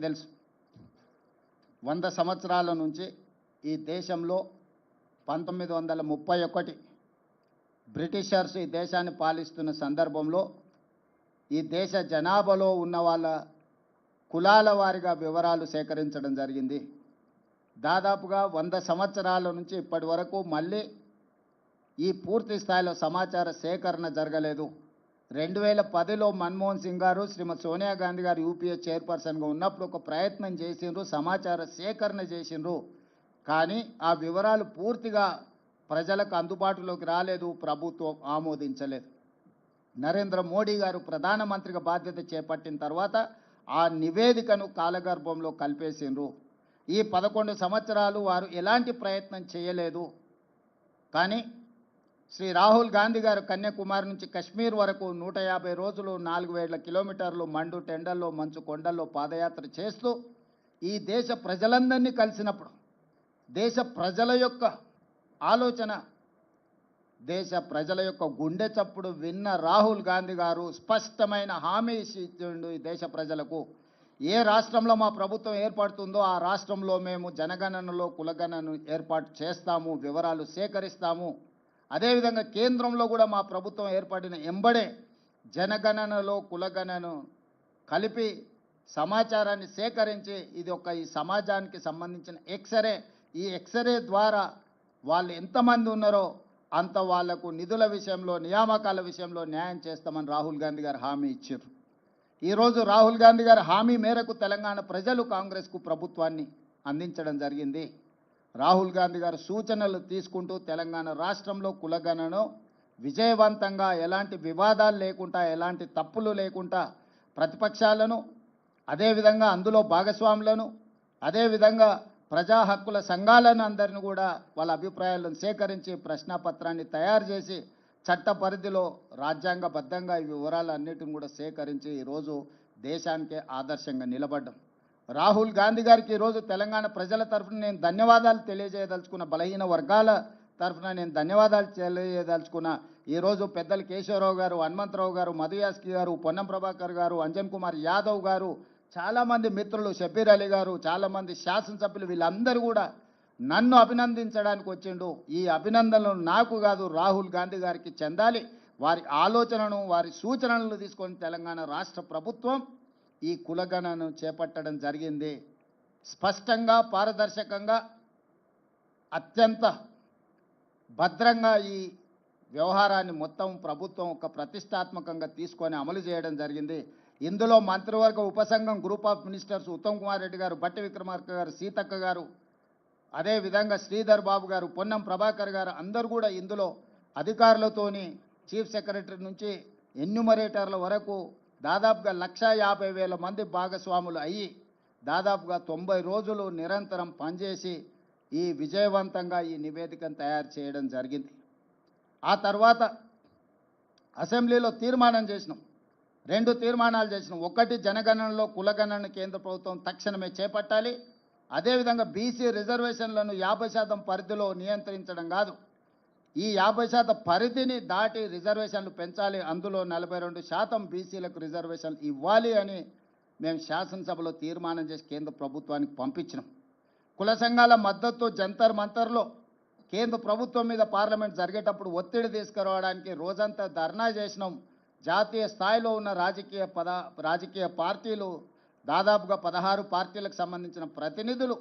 తెలుసు 100 సంవత్సరాల నుంచి ఈ దేశంలో 1931 బ్రిటిషర్స్ ఈ దేశాన్ని పాలిస్తున్న సందర్భంలో ఈ దేశ జనాభాలో ఉన్న వాళ్ళ కులాల వారీగా వివరాలు సేకరించడం జరిగింది. దాదాపుగా 100 సంవత్సరాల నుంచి ఇప్పటి వరకు మళ్ళీ ఈ పూర్తి స్థాయిలో సమాచార సేకరణ జరగలేదు. 2010లో మన్మోహన్ సింగ్ గారు శ్రీమతి సోనియా గాంధీ గారు యూపీఏ చైర్పర్సన్గా ఉన్నప్పుడు ఒక ప్రయత్నం చేసిండ్రు, సమాచార సేకరణ చేసిండ్రు. కానీ ఆ వివరాలు పూర్తిగా ప్రజలకు అందుబాటులోకి రాలేదు, ప్రభుత్వం ఆమోదించలేదు. నరేంద్ర మోడీ గారు ప్రధానమంత్రిగా బాధ్యత చేపట్టిన తర్వాత ఆ నివేదికను కాలగర్భంలో కలిపేసిండ్రు. ఈ 11 సంవత్సరాలు వారు ఎలాంటి ప్రయత్నం చేయలేదు. కానీ శ్రీ రాహుల్ గాంధీ గారు కన్యాకుమారి నుంచి కశ్మీర్ వరకు 150 రోజులు 4000 కిలోమీటర్లు మండు టెండల్లో మంచు కొండల్లో పాదయాత్ర చేస్తూ ఈ దేశ ప్రజలందరినీ కలిసినప్పుడు దేశ ప్రజల యొక్క ఆలోచన, దేశ ప్రజల యొక్క గుండె చప్పుడు విన్న రాహుల్ గాంధీ గారు స్పష్టమైన హామీ ఇచ్చిండు ఈ దేశ ప్రజలకు. ఏ రాష్ట్రంలో మా ప్రభుత్వం ఏర్పడుతుందో ఆ రాష్ట్రంలో మేము జనగణనలో కులగణనను ఏర్పాటు చేస్తాము, వివరాలు సేకరిస్తాము. అదేవిధంగా కేంద్రంలో కూడా మా ప్రభుత్వం ఏర్పడిన ఎంబడే జనగణనలో కులగణనను కలిపి సమాచారాన్ని సేకరించి ఇది ఈ సమాజానికి సంబంధించిన ఎక్స్రే, ఈ ఎక్స్రే ద్వారా వాళ్ళు ఎంతమంది ఉన్నారో అంత వాళ్లకు నిధుల విషయంలో, నియామకాల విషయంలో న్యాయం చేస్తామని రాహుల్ గాంధీ గారు హామీ ఇచ్చారు. ఈరోజు రాహుల్ గాంధీ గారు హామీ మేరకు తెలంగాణ ప్రజలు కాంగ్రెస్కు ప్రభుత్వాన్ని అందించడం జరిగింది. రాహుల్ గాంధీ గారు సూచనలు తీసుకుంటూ తెలంగాణ రాష్ట్రంలో కులగణనను విజయవంతంగా ఎలాంటి వివాదాలు లేకుండా, ఎలాంటి తప్పులు లేకుండా ప్రతిపక్షాలను, అదేవిధంగా అందులో భాగస్వాములను, అదేవిధంగా ప్రజా హక్కుల సంఘాలను అందరిని కూడా వాళ్ళ అభిప్రాయాలను సేకరించి ప్రశ్నాపత్రాన్ని తయారు చేసి చట్ట పరిధిలో రాజ్యాంగబద్ధంగా ఈ వివరాలన్నిటిని కూడా సేకరించి ఈరోజు దేశానికే ఆదర్శంగా నిలబడ్డాం. రాహుల్ గాంధీ గారికి ఈరోజు తెలంగాణ ప్రజల తరఫున నేను ధన్యవాదాలు తెలియజేయదలుచుకున్న, బలహీన వర్గాల తరఫున నేను ధన్యవాదాలు తెలియజేయదలుచుకున్న. ఈరోజు పెద్దలు కేశవరావు గారు, హనుమంతరావు గారు, మధుయాస్కి గారు, పొన్నం ప్రభాకర్ గారు, అంజన్ కుమార్ యాదవ్ గారు, చాలామంది మిత్రులు, షబీర్ అలీ గారు, చాలామంది శాసనసభ్యులు, వీళ్ళందరూ కూడా నన్ను అభినందించడానికి వచ్చిండు. ఈ అభినందనలు నాకు కాదు, రాహుల్ గాంధీ గారికి చెందాలి. వారి ఆలోచనను, వారి సూచనలను తీసుకొని తెలంగాణ రాష్ట్ర ప్రభుత్వం ఈ కులగణనను చేపట్టడం జరిగింది. స్పష్టంగా, పారదర్శకంగా, అత్యంత భద్రంగా ఈ వ్యవహారాన్ని మొత్తం ప్రభుత్వం ఒక ప్రతిష్టాత్మకంగా తీసుకొని అమలు చేయడం జరిగింది. ఇందులో మంత్రివర్గ ఉపసంఘం group of ministers Uttam Kumar Reddy గారు, బట్టి విక్రమార్క గారు, సీతక్క గారు, అదేవిధంగా శ్రీధర్ బాబు గారు, పొన్నం ప్రభాకర్ గారు అందరూ కూడా ఇందులో అధికారులతోని చీఫ్ సెక్రటరీ నుంచి ఎన్యూమరేటర్ల వరకు దాదాపుగా 150,000 మంది భాగస్వాములు అయ్యి దాదాపుగా 90 రోజులు నిరంతరం పనిచేసి ఈ విజయవంతంగా ఈ నివేదికను తయారు చేయడం జరిగింది. ఆ తర్వాత అసెంబ్లీలో తీర్మానం చేసినాం, 2 తీర్మానాలు చేసినాం. ఒకటి, జనగణనలో కులగణన కేంద్ర ప్రభుత్వం తక్షణమే చేపట్టాలి. అదేవిధంగా బీసీ రిజర్వేషన్లను 50% పరిధిలో నియంత్రించడం కాదు, ఈ 50% పరిధిని దాటి రిజర్వేషన్లు పెంచాలి. అందులో 42% బీసీలకు రిజర్వేషన్లు ఇవ్వాలి అని మేము శాసనసభలో తీర్మానం చేసి కేంద్ర ప్రభుత్వానికి పంపించినాం. కుల సంఘాల మద్దతు జంతర్ మంతర్లో కేంద్ర ప్రభుత్వం మీద పార్లమెంట్ జరిగేటప్పుడు ఒత్తిడి తీసుకురావడానికి రోజంతా ధర్నా చేసినాం. జాతీయ స్థాయిలో ఉన్న రాజకీయ పార్టీలు, దాదాపుగా 16 పార్టీలకు సంబంధించిన ప్రతినిధులు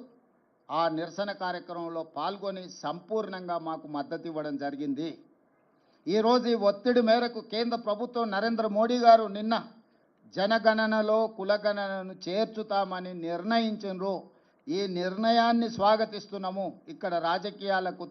ఆ నిరసన కార్యక్రమంలో పాల్గొని సంపూర్ణంగా మాకు మద్దతు ఇవ్వడం జరిగింది. ఈరోజు ఈ ఒత్తిడి మేరకు కేంద్ర ప్రభుత్వం, నరేంద్ర మోడీ గారు నిన్న జనగణనలో కులగణనను చేర్చుతామని నిర్ణయించారు. ఈ నిర్ణయాన్ని స్వాగతిస్తున్నాము. ఇక్కడ రాజకీయాలకు